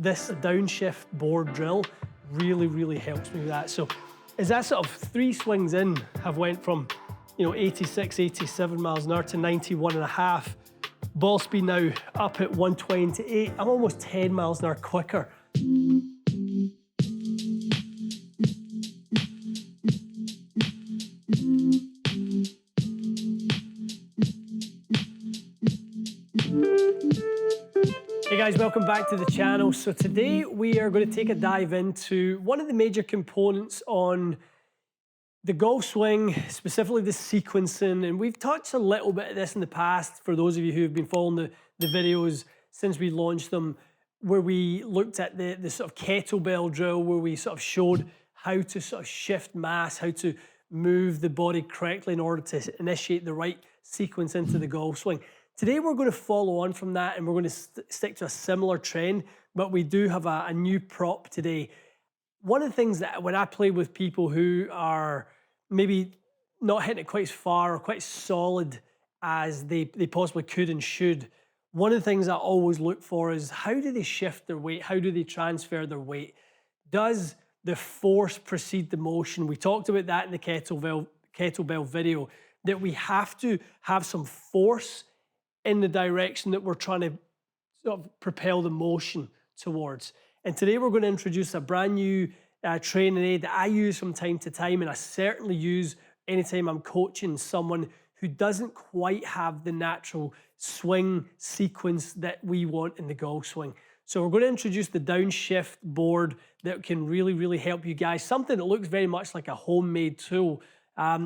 this downshift board drill really helps me with that. So as that sort of 3 swings in have went from 86, 87 miles an hour to 91.5, ball speed now up at 128. I'm almost 10 miles an hour quicker. Hey guys, welcome back to the channel. So today we are going to take a dive into one of the major components on the golf swing, specifically the sequencing. And we've touched a little bit of this in the past for those of you who have been following the videos since we launched them, where we looked at the sort of kettlebell drill, where we sort of showed how to sort of shift mass, how to move the body correctly in order to initiate the right sequence into the golf swing. Today we're going to follow on from that and we're going to stick to a similar trend, but we do have a new prop today. One of the things that when I play with people who are maybe not hitting it quite as far or quite as solid as they possibly could and should, one of the things I always look for is how do they shift their weight? How do they transfer their weight? Does the force precede the motion? We talked about that in the kettlebell video, that we have to have some force in the direction that we're trying to sort of propel the motion towards. And today we're going to introduce a brand new training aid that I use from time to time, and I certainly use anytime I'm coaching someone who doesn't quite have the natural swing sequence that we want in the golf swing. So we're going to introduce the downshift board that can really help you guys. Something that looks very much like a homemade tool.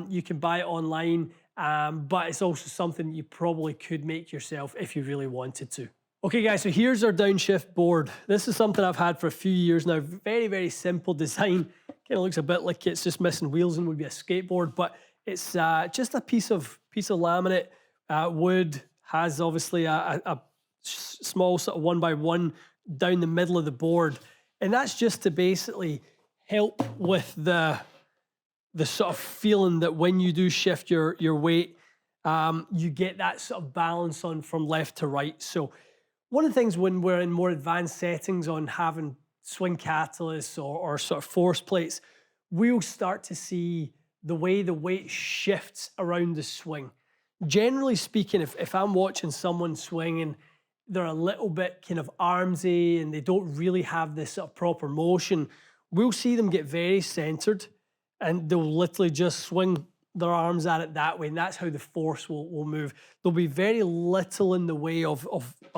You can buy it online, but it's also something you probably could make yourself if you really wanted to. Okay guys, so here's our downshift board. This is something I've had for a few years now. Very simple design. Kind of looks a bit like it's just missing wheels and would be a skateboard, but it's just a piece of laminate. Wood, has obviously a small sort of 1x1 down the middle of the board. And that's just to basically help with the sort of feeling that when you do shift your weight, you get that sort of balance on from left to right. So one of the things when we're in more advanced settings on having swing catalysts or sort of force plates, we'll start to see the way the weight shifts around the swing. Generally speaking, if I'm watching someone swing and they're a little bit kind of armsy and they don't really have this sort of proper motion, we'll see them get very centered and they'll literally just swing their arms at it that way, and that's how the force will move. There'll be very little in the way of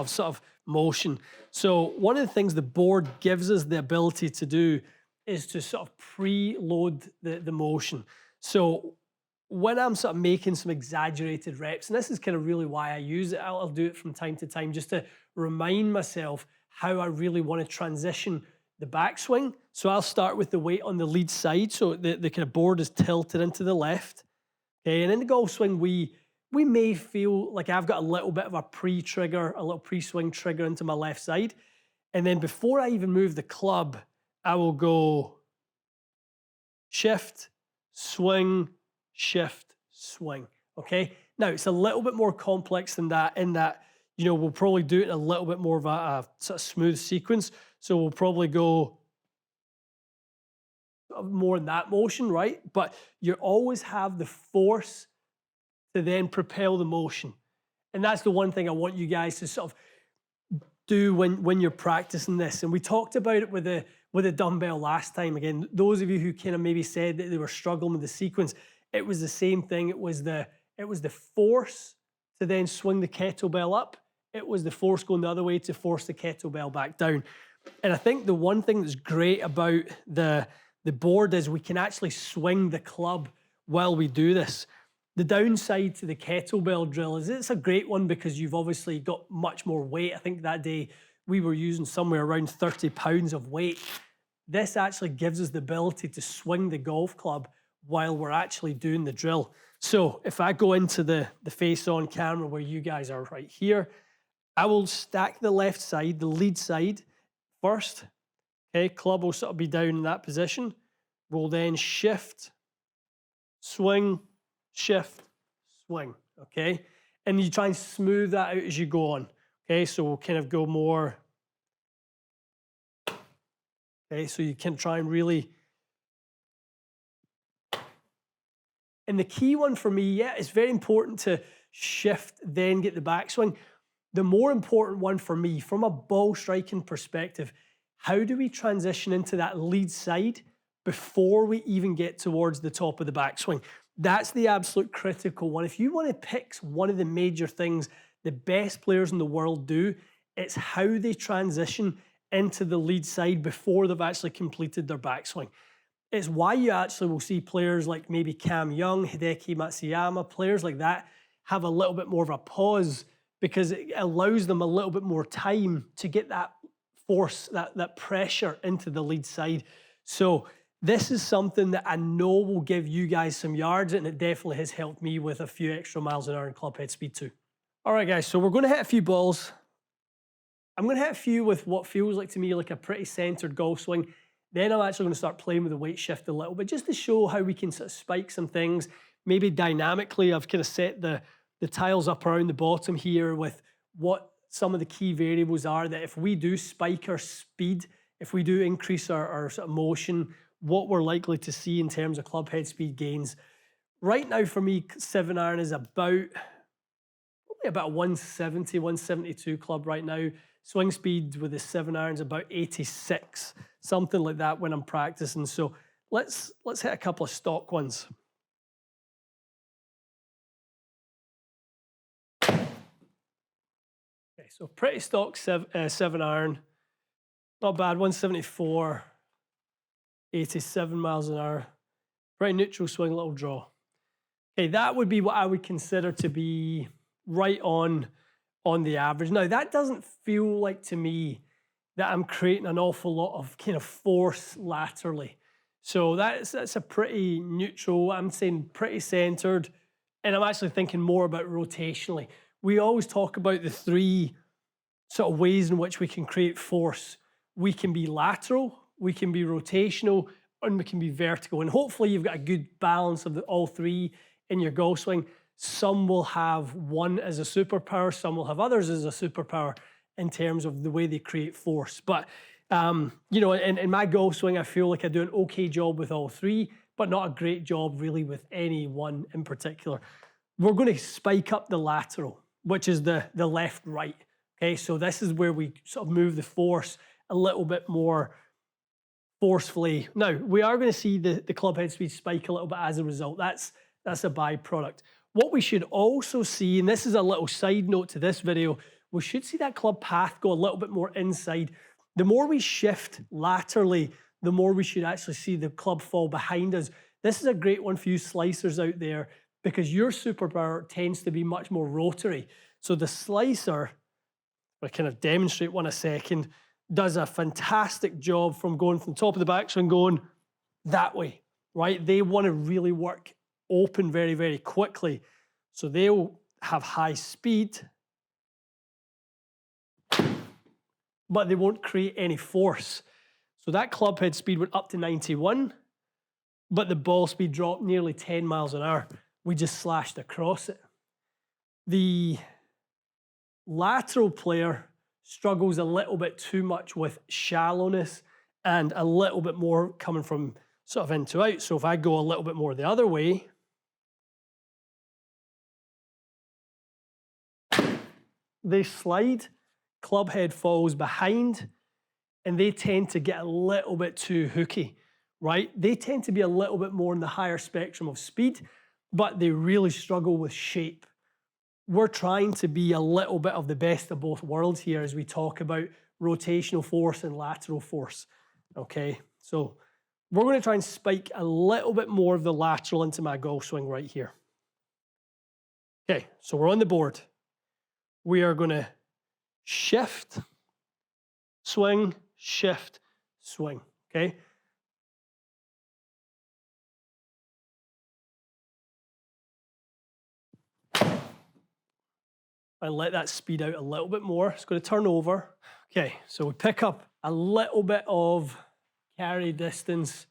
sort of motion. So one of the things the board gives us the ability to do is to sort of preload the motion. So when I'm sort of making some exaggerated reps, and this is kind of really why I use it, I'll do it from time to time just to remind myself how I really want to transition the backswing. So I'll start with the weight on the lead side, so the kind of board is tilted into the left. Okay, and in the golf swing, we may feel like I've got a little bit of a pre-trigger, a little pre-swing trigger into my left side. And then before I even move the club, I will go shift, swing, shift, swing. Okay, now it's a little bit more complex than that in that, we'll probably do it in a little bit more of a sort of smooth sequence. So we'll probably go more in that motion, right? But you always have the force to then propel the motion. And that's the one thing I want you guys to sort of do when you're practicing this. And we talked about it with a dumbbell last time. Again, those of you who kind of maybe said that they were struggling with the sequence, it was the same thing. It was the force to then swing the kettlebell up. It was the force going the other way to force the kettlebell back down. And I think the one thing that's great about the board is we can actually swing the club while we do this. The downside to the kettlebell drill is it's a great one because you've obviously got much more weight. I think that day we were using somewhere around 30 pounds of weight. This actually gives us the ability to swing the golf club while we're actually doing the drill. So if I go into the face on camera where you guys are right here, I will stack the left side, the lead side first. Okay, club will sort of be down in that position. We'll then shift, swing, shift, swing, okay? And you try and smooth that out as you go on, okay? So we'll kind of go more Okay, so you can try and really. And the key one for me, yeah, it's very important to shift, then get the backswing. The more important one for me, from a ball striking perspective, how do we transition into that lead side before we even get towards the top of the backswing? That's the absolute critical one. If you want to pick one of the major things the best players in the world do, it's how they transition into the lead side before they've actually completed their backswing. It's why you actually will see players like maybe Cam Young, Hideki Matsuyama, players like that have a little bit more of a pause because it allows them a little bit more time to get that force, that pressure into the lead side. So this is something that I know will give you guys some yards, and it definitely has helped me with a few extra miles an hour in clubhead speed too. All right, guys, so we're going to hit a few balls. I'm going to hit a few with what feels like to me like a pretty centered golf swing. Then I'm actually going to start playing with the weight shift a little bit just to show how we can sort of spike some things. Maybe dynamically, I've kind of set the tiles up around the bottom here with what some of the key variables are that if we do spike our speed, if we do increase our sort of motion, what we're likely to see in terms of clubhead speed gains. Right now for me, 7-iron is probably about 170, 172 club right now. Swing speed with the 7-iron is about 86, something like that when I'm practicing. So let's hit a couple of stock ones. Okay, so pretty stock 7-iron, not bad, 174, 87 miles an hour. Pretty neutral swing, little draw. Okay, that would be what I would consider to be right on the average. Now, that doesn't feel like to me that I'm creating an awful lot of kind of force laterally. So that's a pretty neutral, I'm saying pretty centered, and I'm actually thinking more about rotationally. We always talk about the three sort of ways in which we can create force. We can be lateral, we can be rotational, and we can be vertical. And hopefully you've got a good balance of all three in your golf swing. Some will have one as a superpower, some will have others as a superpower in terms of the way they create force. But, you know, in my golf swing, I feel like I do an okay job with all three, but not a great job really with any one in particular. We're going to spike up the lateral, which is the left-right. Okay, so this is where we sort of move the force a little bit more forcefully. Now, we are going to see the clubhead speed spike a little bit as a result. That's a byproduct. What we should also see, and this is a little side note to this video, we should see that club path go a little bit more inside. The more we shift laterally, the more we should actually see the club fall behind us. This is a great one for you slicers out there because your superpower tends to be much more rotary. So the slicer, I'll kind of demonstrate one a second, does a fantastic job from going from the top of the backswing going that way, right? They want to really work open very, very quickly. So they'll have high speed, but they won't create any force. So that clubhead speed went up to 91, but the ball speed dropped nearly 10 miles an hour. We just slashed across it. The lateral player struggles a little bit too much with shallowness and a little bit more coming from sort of in to out. So if I go a little bit more the other way, they slide, clubhead falls behind, and they tend to get a little bit too hooky, right? They tend to be a little bit more in the higher spectrum of speed, but they really struggle with shape. We're trying to be a little bit of the best of both worlds here as we talk about rotational force and lateral force, okay? So we're going to try and spike a little bit more of the lateral into my golf swing right here. Okay, so we're on the board. We are going to shift, swing, shift, swing, okay? And let that speed out a little bit more. It's going to turn over. Okay, so we pick up a little bit of carry distance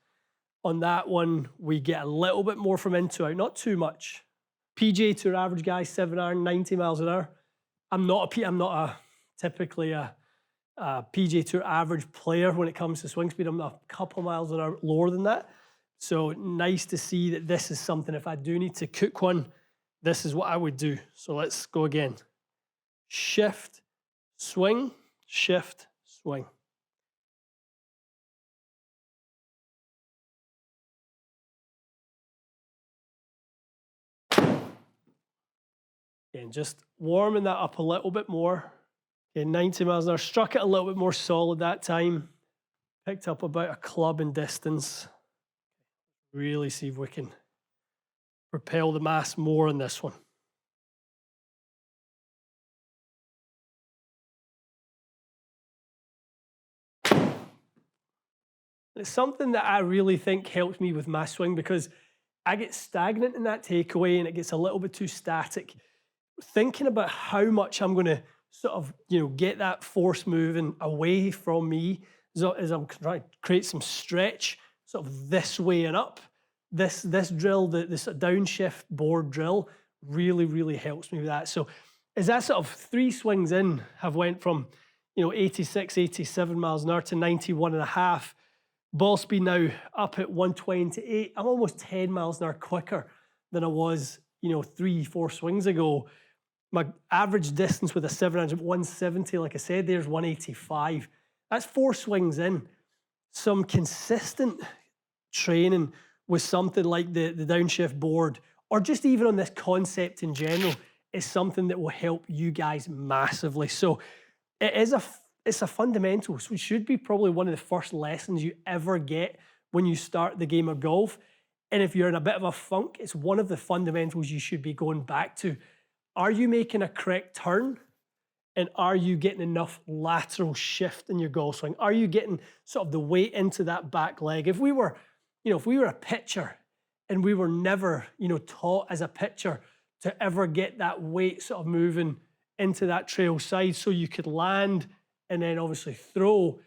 on that one. We get a little bit more from in to out, not too much. PJ to average guy, 7-iron, 90 miles an hour. I'm not typically a PGA Tour average player when it comes to swing speed. I'm a couple miles an hour lower than that. So nice to see that this is something, if I do need to cook one, this is what I would do. So let's go again. Shift, swing, shift, swing. Again, just warming that up a little bit more. Okay, 90 miles an hour. Struck it a little bit more solid that time. Picked up about a club in distance. Really see if we can propel the mass more on this one. It's something that I really think helps me with my swing because I get stagnant in that takeaway and it gets a little bit too static. Thinking about how much I'm going to sort of, get that force moving away from me as I'm trying to create some stretch sort of this way and up. This drill, this downshift board drill really, really helps me with that. So as that sort of 3 swings in have went from, 86, 87 miles an hour to 91 and a half, ball speed now up at 128. I'm almost 10 miles an hour quicker than I was, 3-4 swings ago. My average distance with a 700, 170, like I said, there's 185. That's 4 swings in. Some consistent training with something like the downshift board, or just even on this concept in general, is something that will help you guys massively. So it's a fundamental. So it should be probably one of the first lessons you ever get when you start the game of golf. And if you're in a bit of a funk, it's one of the fundamentals you should be going back to. Are you making a correct turn? And are you getting enough lateral shift in your golf swing? Are you getting sort of the weight into that back leg? If we were a pitcher and we were never, taught as a pitcher to ever get that weight sort of moving into that trail side so you could land and then obviously throw,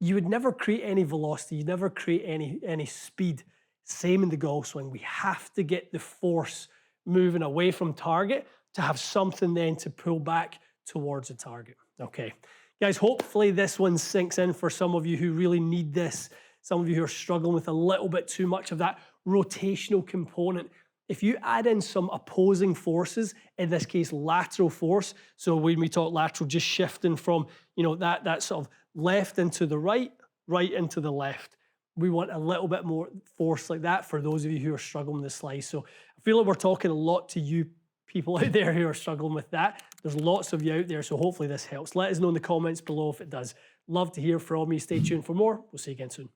you would never create any velocity, you'd never create any speed. Same in the golf swing. We have to get the force moving away from target to have something then to pull back towards the target. Okay, guys, hopefully this one sinks in for some of you who really need this. Some of you who are struggling with a little bit too much of that rotational component. If you add in some opposing forces, in this case, lateral force, so when we talk lateral, just shifting from, that sort of left into the right, right into the left. We want a little bit more force like that for those of you who are struggling with the slice. So I feel like we're talking a lot to you people out there who are struggling with that. There's lots of you out there, so hopefully this helps. Let us know in the comments below if it does. Love to hear from you. Stay tuned for more. We'll see you again soon.